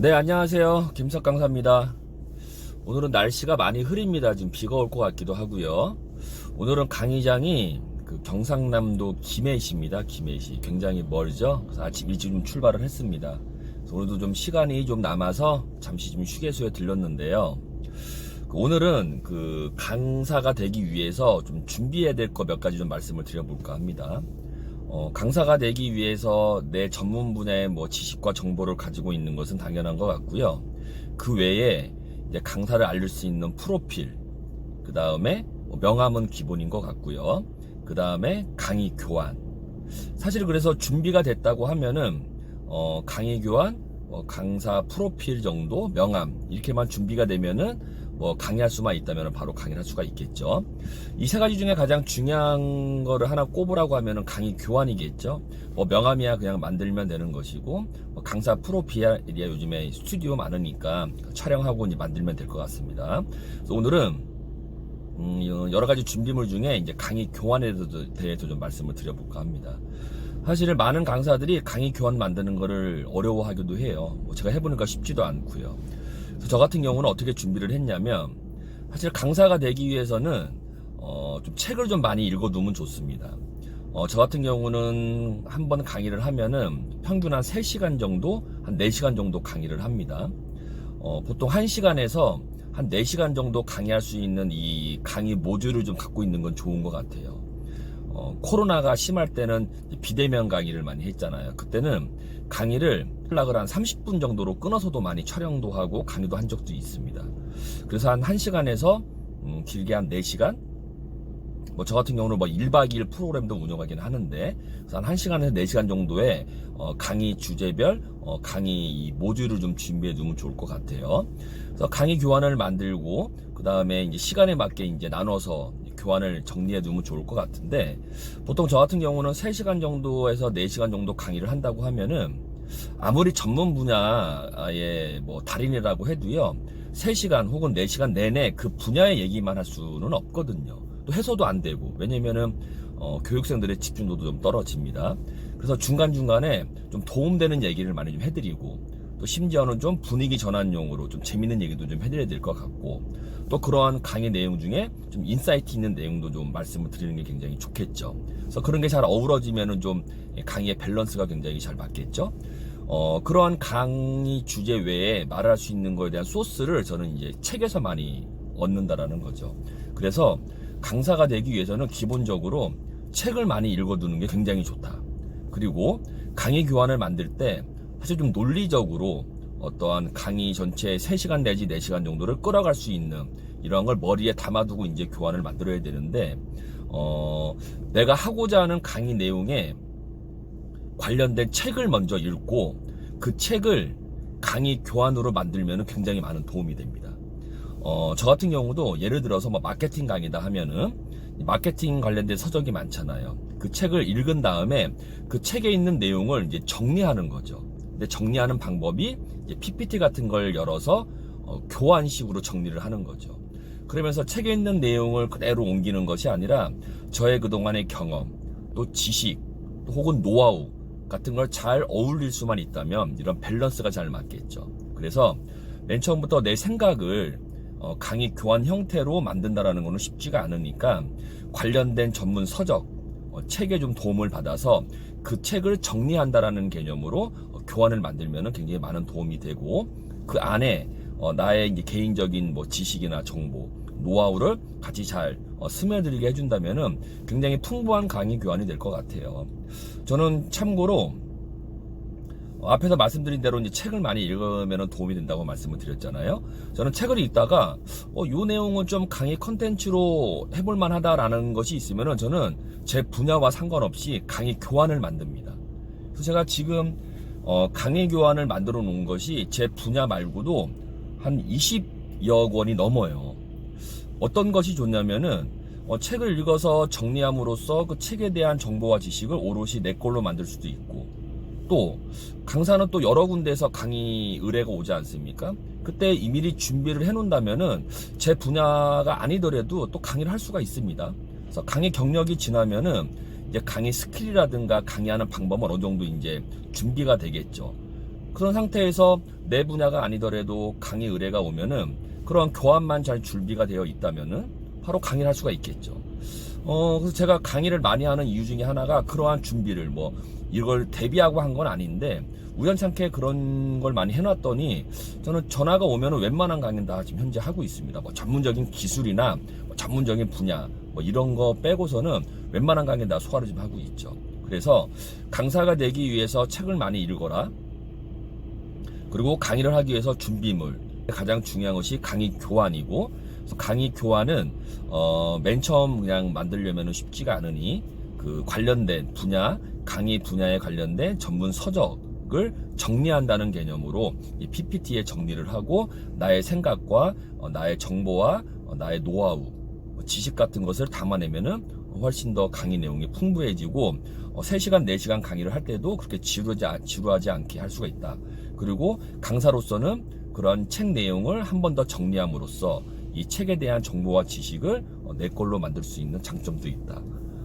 네, 안녕하세요. 김석 강사입니다. 오늘은 날씨가 많이 흐립니다. 지금 비가 올 것 같기도 하고요. 오늘은 강의장이 그 경상남도 김해시입니다. 김해시. 굉장히 멀죠? 그래서 아침 일찍 좀 출발을 했습니다. 그래서 오늘도 좀 시간이 좀 남아서 잠시 좀 휴게소에 들렀는데요. 오늘은 그 강사가 되기 위해서 좀 준비해야 될 거 몇 가지 좀 말씀을 드려볼까 합니다. 강사가 되기 위해서 내 전문 분야의 지식과 정보를 가지고 있는 것은 당연한 것 같고요. 그 외에 이제 강사를 알릴 수 있는 프로필, 그 다음에 명함은 기본인 것 같고요. 그 다음에 강의 교환. 사실 그래서 준비가 됐다고 하면은 강의 교환, 강사 프로필 정도, 명함 이렇게만 준비가 되면은 강의할 수만 있다면 바로 강의를 할 수가 있겠죠. 이 세 가지 중에 가장 중요한 거를 하나 꼽으라고 하면은 강의 교환이겠죠. 명함이야 그냥 만들면 되는 것이고, 강사 프로필이야 요즘에 스튜디오 많으니까 촬영하고 이제 만들면 될 것 같습니다. 그래서 오늘은 여러 가지 준비물 중에 이제 강의 교환에 대해서 좀 말씀을 드려볼까 합니다. 사실 많은 강사들이 강의 교환 만드는 거를 어려워하기도 해요. 제가 해보니까 쉽지도 않고요. 그래서 저 같은 경우는 어떻게 준비를 했냐면, 사실 강사가 되기 위해서는 좀 책을 좀 많이 읽어 두면 좋습니다. 저 같은 경우는 한 번 강의를 하면은 평균 한 3시간 정도, 한 4시간 정도 강의를 합니다. 보통 1시간에서 한 4시간 정도 강의할 수 있는 이 강의 모듈을 좀 갖고 있는 건 좋은 것 같아요. 코로나가 심할 때는 비대면 강의를 많이 했잖아요. 그때는 강의를 연락을 한 30분 정도로 끊어서도 많이 촬영도 하고 강의도 한 적도 있습니다. 그래서 한 1시간에서 길게 한 4시간? 저 같은 경우는 1박 2일 프로그램도 운영하긴 하는데, 그래서 한 1시간에서 4시간 정도의 강의 주제별 강의 모듈을 좀 준비해 두면 좋을 것 같아요. 그래서 강의 교환을 만들고, 그 다음에 이제 시간에 맞게 이제 나눠서 교환을 정리해 두면 좋을 것 같은데, 보통 저 같은 경우는 3시간 정도에서 4시간 정도 강의를 한다고 하면은, 아무리 전문 분야의 달인이라고 해도요, 3시간 혹은 4시간 내내 그 분야의 얘기만 할 수는 없거든요. 또 해서도 안 되고, 왜냐면은 교육생들의 집중도도 좀 떨어집니다. 그래서 중간중간에 좀 도움되는 얘기를 많이 좀 해드리고, 또 심지어는 좀 분위기 전환용으로 좀 재밌는 얘기도 좀 해드려야 될 것 같고, 또 그러한 강의 내용 중에 좀 인사이트 있는 내용도 좀 말씀을 드리는 게 굉장히 좋겠죠. 그래서 그런 게 잘 어우러지면은 좀 강의의 밸런스가 굉장히 잘 맞겠죠. 그러한 강의 주제 외에 말할 수 있는 거에 대한 소스를 저는 이제 책에서 많이 얻는다라는 거죠. 그래서 강사가 되기 위해서는 기본적으로 책을 많이 읽어두는 게 굉장히 좋다. 그리고 강의 교환을 만들 때 사실 좀 논리적으로 어떠한 강의 전체 3시간 내지 4시간 정도를 끌어갈 수 있는 이러한 걸 머리에 담아두고 이제 교환을 만들어야 되는데, 내가 하고자 하는 강의 내용에 관련된 책을 먼저 읽고 그 책을 강의 교환으로 만들면 굉장히 많은 도움이 됩니다. 저 같은 경우도 예를 들어서 마케팅 강의다 하면은 마케팅 관련된 서적이 많잖아요. 그 책을 읽은 다음에 그 책에 있는 내용을 이제 정리하는 거죠. 근데 정리하는 방법이 이제 PPT 같은 걸 열어서 교환식으로 정리를 하는 거죠. 그러면서 책에 있는 내용을 그대로 옮기는 것이 아니라 저의 그동안의 경험, 또 지식, 또 혹은 노하우 같은 걸 잘 어울릴 수만 있다면 이런 밸런스가 잘 맞겠죠. 그래서 맨 처음부터 내 생각을 강의 교환 형태로 만든다라는 것은 쉽지가 않으니까 관련된 전문 서적, 책에 좀 도움을 받아서 그 책을 정리한다라는 개념으로 교환을 만들면 굉장히 많은 도움이 되고, 그 안에 나의 이제 개인적인 지식이나 정보, 노하우를 같이 잘 스며들게 해준다면은 굉장히 풍부한 강의 교환이 될 것 같아요. 저는 참고로 앞에서 말씀드린 대로 이제 책을 많이 읽으면 도움이 된다고 말씀을 드렸잖아요. 저는 책을 읽다가 요 내용은 좀 강의 컨텐츠로 해볼 만하다라는 것이 있으면은 저는 제 분야와 상관없이 강의 교환을 만듭니다. 그래서 제가 지금 강의 교환을 만들어 놓은 것이 제 분야 말고도 한 20여 권이 넘어요. 어떤 것이 좋냐면은 책을 읽어서 정리함으로써 그 책에 대한 정보와 지식을 오롯이 내 걸로 만들 수도 있고, 또 강사는 또 여러 군데에서 강의 의뢰가 오지 않습니까? 그때 미리 준비를 해놓는다면은 제 분야가 아니더라도 또 강의를 할 수가 있습니다. 그래서 강의 경력이 지나면은 이제 강의 스킬이라든가 강의하는 방법은 어느 정도 이제 준비가 되겠죠. 그런 상태에서 내 분야가 아니더라도 강의 의뢰가 오면은 그런 교환만 잘 준비가 되어 있다면은 바로 강의를 할 수가 있겠죠. 그래서 제가 강의를 많이 하는 이유 중에 하나가 그러한 준비를 뭐 이걸 대비하고 한 건 아닌데 우연찮게 그런 걸 많이 해놨더니 저는 전화가 오면은 웬만한 강의는 다 지금 현재 하고 있습니다. 뭐 전문적인 기술이나 뭐 전문적인 분야 뭐 이런 거 빼고서는 웬만한 강의는 다 소화를 좀 하고 있죠. 그래서 강사가 되기 위해서 책을 많이 읽어라. 그리고 강의를 하기 위해서 준비물. 가장 중요한 것이 강의 교환이고, 강의 교환은 맨 처음 그냥 만들려면 쉽지가 않으니 그 관련된 분야, 강의 분야에 관련된 전문 서적을 정리한다는 개념으로 이 PPT에 정리를 하고 나의 생각과 나의 정보와 나의 노하우, 지식 같은 것을 담아내면은 훨씬 더 강의 내용이 풍부해지고 3시간, 4시간 강의를 할 때도 그렇게 지루하지 않게 할 수가 있다. 그리고 강사로서는 그런 책 내용을 한 번 더 정리함으로써 이 책에 대한 정보와 지식을 내 걸로 만들 수 있는 장점도 있다.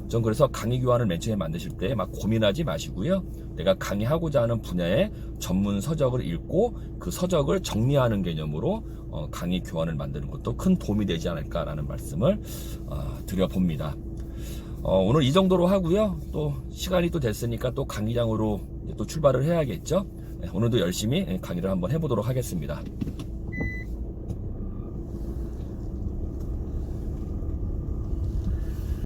전 그래서 강의 교환을 맨 처음에 만드실 때 막 고민하지 마시고요. 내가 강의하고자 하는 분야의 전문 서적을 읽고 그 서적을 정리하는 개념으로 강의 교환을 만드는 것도 큰 도움이 되지 않을까라는 말씀을 드려봅니다. 오늘 이 정도로 하고요. 또 시간이 또 됐으니까 또 강의장으로 또 출발을 해야겠죠. 오늘도 열심히 강의를 한번 해보도록 하겠습니다.